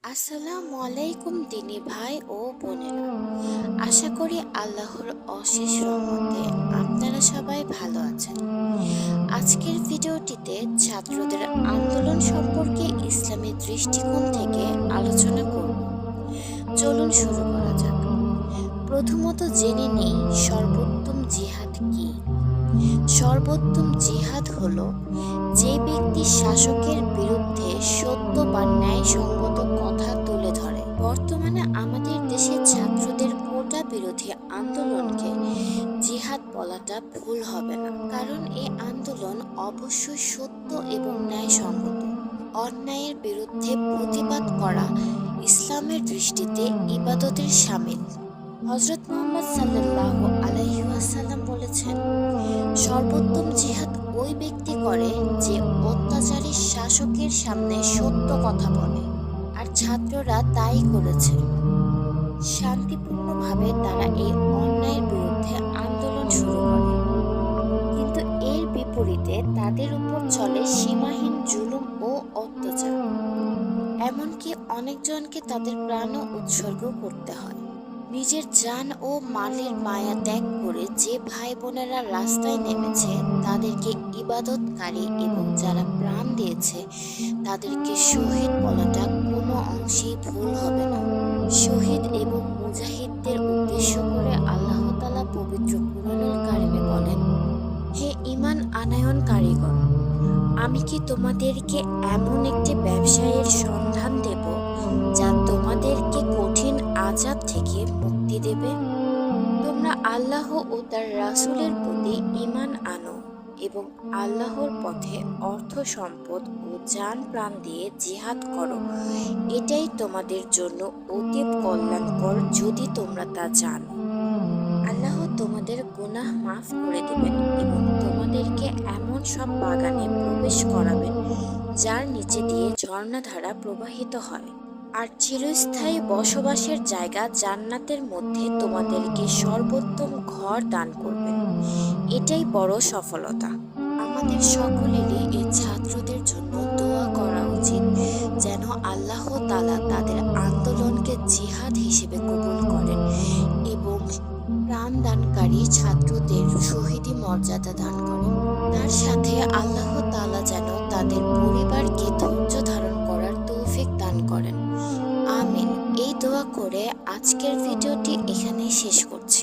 আসসালামু আলাইকুম দিনী ভাই ও বোনেরা। আশা করি আল্লাহর অশেষ রহমতে আপনারা সবাই ভালো আছেন। আজকের ভিডিওটিতে ছাত্রদের আন্দোলন সম্পর্কে ইসলামী দৃষ্টিকোণ থেকে আলোচনা করব। চলুন শুরু করা যাক। প্রথমত জেনে নেই সর্বোত্তম জিহাদ কি। সর্বোত্তম জিহাদ হলো যে ব্যক্তি শাসকের বিরুদ্ধে সত্য বা ন্যায়সঙ্গত কথা তুলে ধরে। বর্তমানে আমাদের দেশের ছাত্রদের কোটা বিরোধী আন্দোলনকে জিহাদ বলাটা ভুল হবে না, কারণ এই আন্দোলন অবশ্যই সত্য এবং ন্যায়সঙ্গত। অন্যায়ের বিরুদ্ধে প্রতিবাদ করা ইসলামের দৃষ্টিতে ইবাদতের শামিল। হযরত মুহাম্মদ সাল্লাল্লাহু আলাইহি ওয়াসাল্লাম বলেছেন, সর্বোত্তম জিহাদ ওই ব্যক্তি করে যে অত্যাচারী শাসকের সামনে সত্য কথা বলে। আর ছাত্ররা তাই করেছে। শান্তিপূর্ণভাবে তারা এই অন্যায়ের বিরুদ্ধে আন্দোলন শুরু করে, কিন্তু এর বিপরীতে তাদের উপর চলে সীমাহীন জুলুম ও অত্যাচার। এমনকি অনেকজনকে তাদের প্রাণও উৎসর্গ করতে হয়। নিজের জান ও মালের মায়া ত্যাগ করে যে ভাই বোনেরা রাস্তায় নেমেছে তাদেরকে ইবাদতকারী এবং যারা প্রাণ দিয়েছে তাদেরকে শহীদ বলাটা কোনো অংশেই ভুল হবে না। শহীদ এবং মুজাহিদদের উদ্দেশ্য করে আল্লাহ তাআলা পবিত্র কুরআনুল কারিমে বলেন, হে ঈমান আনয়নকারীগণ, আমি কি তোমাদেরকে এমন একটি ব্যবসায়ের সন্ধান দেব যা তোমাদেরকে কঠিন আযাব থেকে মুক্তি দেবে? তোমরা আল্লাহ ও তার রাসূলের প্রতি ঈমান আনো এবং আল্লাহর পথে অর্থ সম্পদ ও জান প্রাণ দিয়ে জিহাদ করো। এটাই তোমাদের জন্য অতীব কল্যাণকর যদি তোমরা তা জানো। আল্লাহ তোমাদের গুনাহ মাফ করে দেবেন এবং তোমাদেরকে এমন সব বাগানে প্রবেশ করাবেন যার নিচে দিয়ে ঝর্ণাধারা প্রবাহিত হয়। আর চিরস্থায়ী বসবাসের জায়গা জান্নাতের মধ্যে তোমাদেরকে সর্বোত্তম ঘর দান করবেন। এটাই বড় সফলতা। আমাদের সকলেরই এই ছাত্রদের জন্য দোয়া করা উচিত যেন আল্লাহ তাআলা তাদের আন্দোলনকে জিহাদ হিসেবে কবুল করেন এবং প্রাণদানকারী ছাত্রদের শহীদি মর্যাদা দান করেন। তার সাথে আল্লাহ তাআলা যেন তাদের পরিবারকে ধৈর্য ধারণ করার তৌফিক দান করেন। আমিন। এই দোয়া করে আজকের ভিডিওটি এখানেই শেষ করছি।